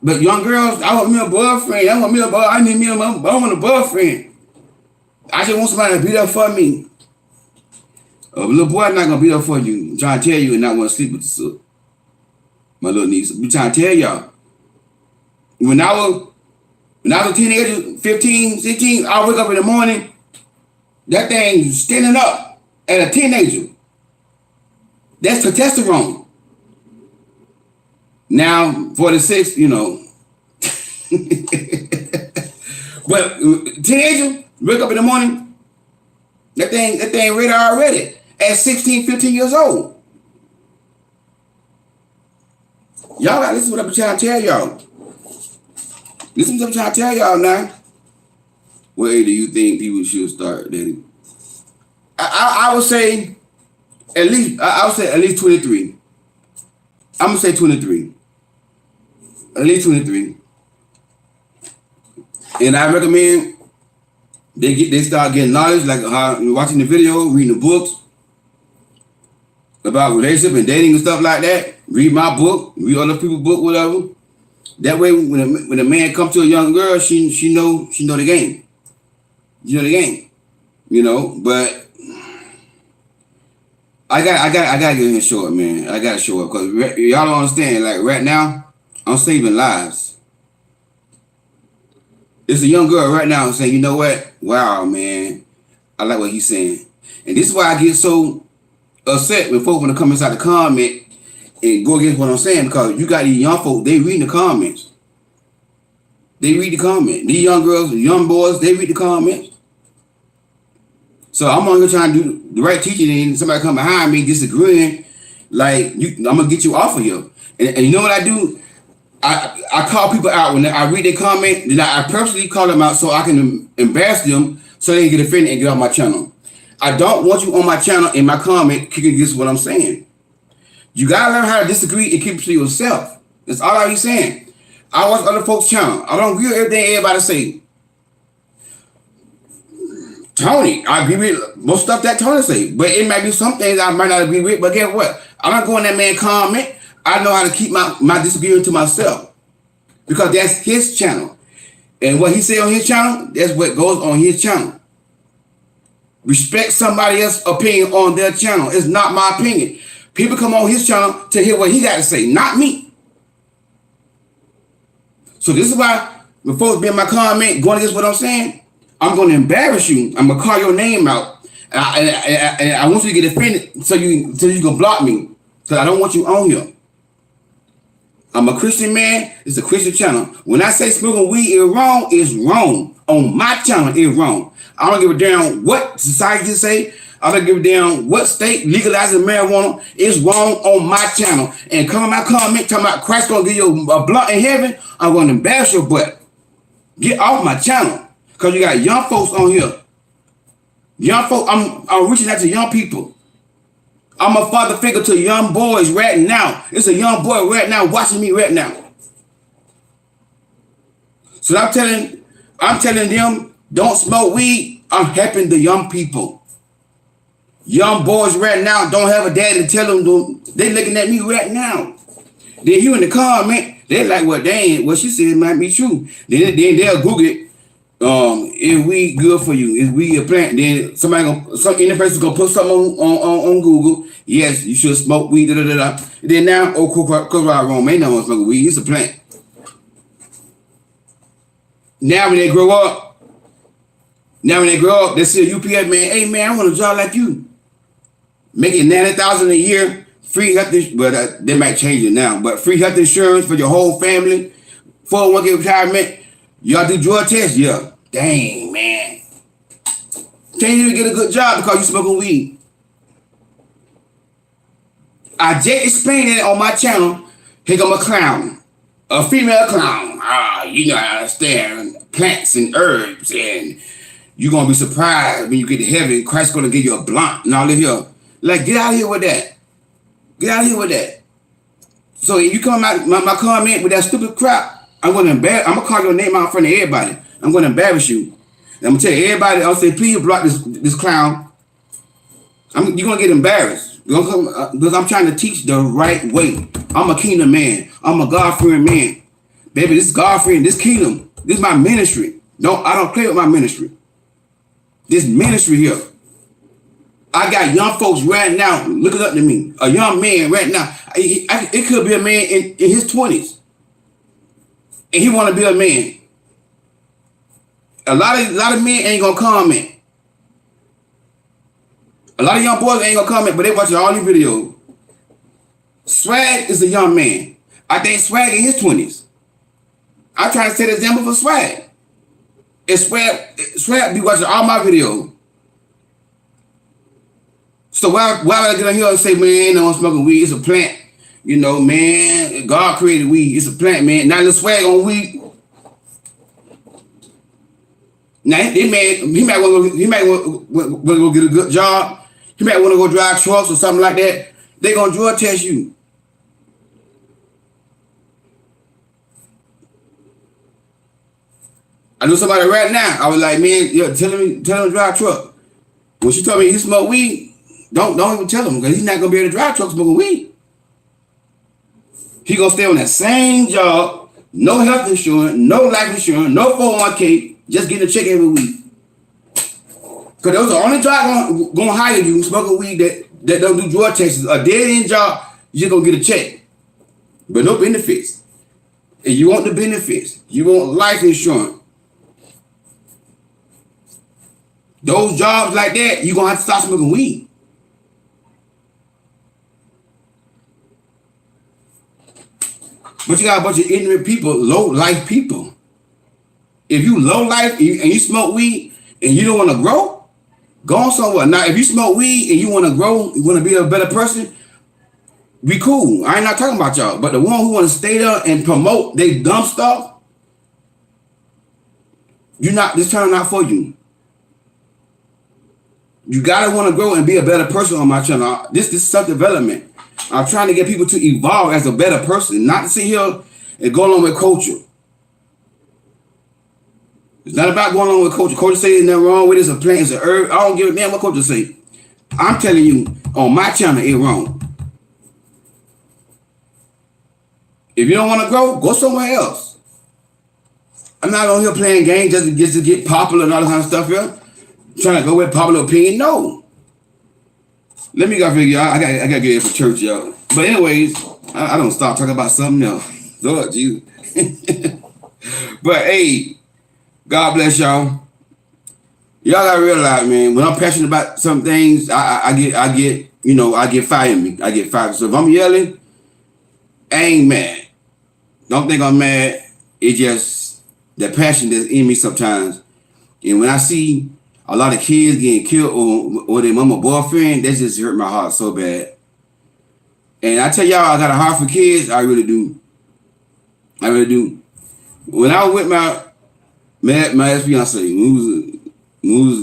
But young girls, I want me a boyfriend. I want me a boy. I need me a. I want a boyfriend. I just want somebody to be there for me. A little boy not gonna be there for you. I'm trying to tell you, and not want to sleep with the my little niece. I'm trying to tell y'all. When I was a teenager, 15, 16, I wake up in the morning. That thing standing up at a teenager. That's testosterone. Now, 46, you know. But teenager, wake up in the morning, that thing ready already at 16, 15 years old. Y'all gotta listen to what I'm trying to tell y'all. Listen to what I'm trying to tell y'all now. What age do you think people should start dating? I would say at least 23. I'm gonna say 23. At least 23. And I recommend they start getting knowledge, like watching the video, reading the books about relationship and dating and stuff like that. Read my book, read other people's book, whatever. That way, when a man comes to a young girl, she know the game. You know the game, you know. But I gotta get in short, man. I gotta show up because y'all don't understand. Like right now, I'm saving lives. It's a young girl right now saying, you know what? Wow, man, I like what he's saying, and this is why I get so upset when folks want to come inside the comment and go against what I'm saying, because you got these young folks, they reading the comments. They read the comment. These young girls, young boys, they read the comments. So I'm on here trying to do the right teaching, and somebody come behind me disagreeing, like I'm gonna get you off of here. And you know what I do? I call people out when I read their comment. Then I personally call them out so I can embarrass them, so they can get offended and get off my channel. I don't want you on my channel in my comment kicking against what I'm saying. You gotta learn how to disagree and keep it to yourself. That's all I be saying. I watch other folks' channel. I don't agree with everything everybody say. Tony, I agree with most stuff that Tony say, but it might be some things I might not agree with. But guess what? I'm not going that man comment. I know how to keep my disagreement to myself because that's his channel, and what he say on his channel, that's what goes on his channel. Respect somebody else's opinion on their channel. It's not my opinion. People come on his channel to hear what he got to say, not me. So this is why when folks be in my comment going against what I'm saying, I'm going to embarrass you. I'm going to call your name out. And I want you to get offended so you can block me. Because I don't want you on here. I'm a Christian man. It's a Christian channel. When I say smoking weed is wrong, it's wrong. On my channel, it's wrong. I don't give a damn what society say. I don't give a damn what state legalizing marijuana. Is wrong on my channel. And come on my comment talking about Christ gonna give you a blunt in heaven, I'm gonna embarrass your butt. Get off my channel. Because you got young folks on here. Young folks, I'm reaching out to young people. I'm a father figure to young boys right now. It's a young boy right now watching me right now. So I'm telling them, don't smoke weed. I'm helping the young people. Young boys right now don't have a daddy to tell them. They looking at me right now. Then you in the comment, they like, well, dang, what she said might be true. Then they'll Google it. Is weed good for you? Is weed a plant? Then some any person gonna put something on Google. Yes, you should smoke weed. Da, da, da, da. Then now, wrong. Ain't no one smoking weed. It's a plant. Now when they grow up, they see a UPS man. Hey man, I want a job like you. Making $90,000 a year, free health insurance. But they might change it now. But free health insurance for your whole family, 401k retirement. Y'all do drug tests? Yeah. Dang, man. Can't even get a good job because you smoking weed. I just explained it on my channel. Here come a clown. A female clown. You know, I understand plants and herbs, and you're going to be surprised when you get to heaven. Christ's going to give you a blunt and all this here. Like, get out of here with that. Get out of here with that. So if you come out my comment with that stupid crap, I'm gonna call your name out in front of everybody. I'm gonna embarrass you. And I'm gonna tell everybody. I'll say, please block this clown. You're gonna get embarrassed. Because I'm trying to teach the right way. I'm a kingdom man. I'm a God-fearing man. Baby, this is God friend, this kingdom, this is my ministry. I don't play with my ministry. This ministry here. I got young folks right now looking up to me. A young man right now. It could be a man in his 20s. And he want to be a man. A lot of men ain't gonna comment. A lot of young boys ain't gonna comment, but they watching all these videos. Swag is a young man. I think Swag in his 20s. I'm trying to set an example for Swag. And Swag be watching all my videos. So why I get on here and say, man, I'm smoking weed, it's a plant. You know, man, God created weed, it's a plant, man. Now let's Swag on weed. Now he might want to go get a good job. He might want to go drive trucks or something like that. They gonna drug test you. I knew somebody right now. I was like, man, tell him to drive truck. When she told me he smoked weed, don't even tell him, because he's not gonna be able to drive truck smoking weed. He gonna stay on that same job, no health insurance, no life insurance, no 401k, just getting a check every week. Because those are the only job gonna hire you smoking weed that don't do drug tests. A dead end job, you're gonna get a check, but no benefits. And you want the benefits, you want life insurance. Those jobs like that, you're gonna have to stop smoking weed. But you got a bunch of ignorant people, low life people. If you low life and you smoke weed and you don't want to grow, go on somewhere. Now, if you smoke weed and you want to grow, you want to be a better person, be cool. I ain't not talking about y'all. But the one who want to stay there and promote they dumb stuff, this channel not for you. You gotta want to grow and be a better person on my channel. This is self-development. I'm trying to get people to evolve as a better person, not to sit here and go along with culture. It's not about going along with culture. Culture say there's nothing wrong with it. It's a plant, it's a herb. I don't give a damn what culture say. I'm telling you, on my channel, it's wrong. If you don't want to grow, go somewhere else. I'm not on here playing games just to get popular and all that kind of stuff here. Trying to go with popular opinion, no. Let me go figure out. I gotta get it for church, y'all. But anyways, I don't stop talking about something else. Lord Jesus. But hey, God bless y'all. Y'all gotta realize, man, when I'm passionate about some things, I get fire in me. I get fire. So if I'm yelling, I ain't mad. Don't think I'm mad. It's just the passion that's in me sometimes. And when I see a lot of kids getting killed or their mama boyfriend, that just hurt my heart so bad. And I tell y'all, I got a heart for kids. I really do. I really do. When I was with my ex-fiance, we was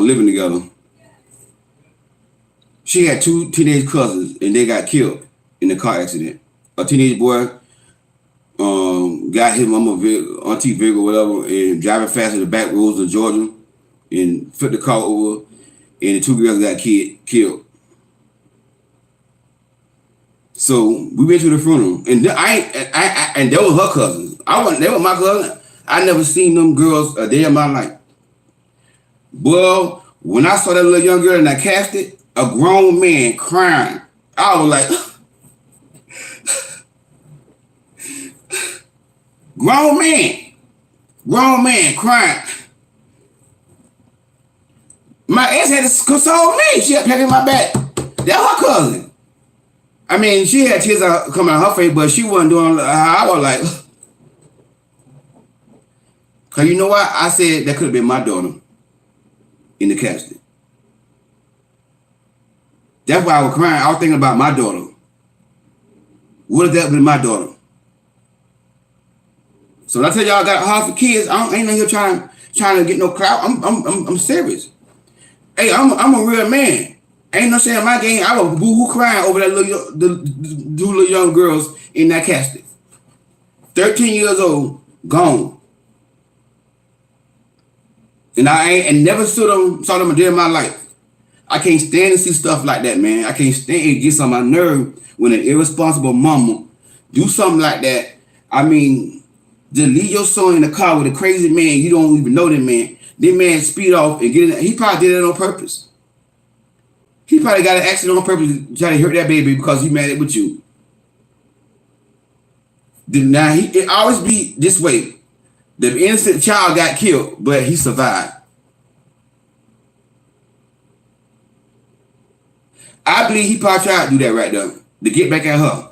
living together, she had 2 teenage cousins, and they got killed in the car accident. A teenage boy got his mama auntie vehicle, whatever, and driving fast in the back roads of Georgia, and flipped the car over, and the 2 girls got killed. So we went to the funeral, and and they were her cousins. They were my cousins. I never seen them girls a day in my life. Well, when I saw that little young girl in that casket, a grown man crying, I was like, grown man crying. My ex had to console me. She had to pat in my back. That's her cousin. I mean, she had tears coming out her face, but she wasn't doing how I was like. Cause you know what? I said that could have been my daughter in the casket. That's why I was crying. I was thinking about my daughter. What if that been my daughter? So when I tell y'all I got a heart for kids, I ain't no here trying to get no clout. I'm serious. Hey, I'm a real man. Ain't no saying my game. I was boo-hoo crying over that the 2 little young girls in that casket. 13 years old, gone. And I ain't never saw them a day in my life. I can't stand to see stuff like that, man. I can't stand it. It gets on my nerve when an irresponsible mama do something like that. I mean, Just leave your son in the car with a crazy man. You don't even know that man. That man speed off and get in. He probably did it on purpose. He probably got an accident on purpose to try to hurt that baby because he mad at with you. Now it always be this way. The innocent child got killed, but he survived. I believe he probably tried to do that right there to get back at her.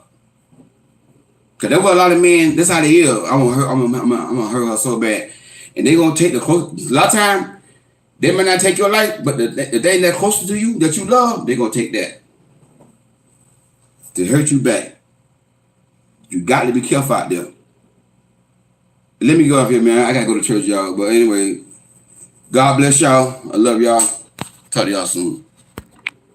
Cause there was a lot of men. That's how they is. I'm gonna hurt her so bad, and they gonna take the close. A lot of time, they might not take your life, but the thing that's closer to you that you love, they gonna take that to hurt you back. You got to be careful out there. Let me go off here, man. I gotta go to church, y'all. But anyway, God bless y'all. I love y'all. Talk to y'all soon.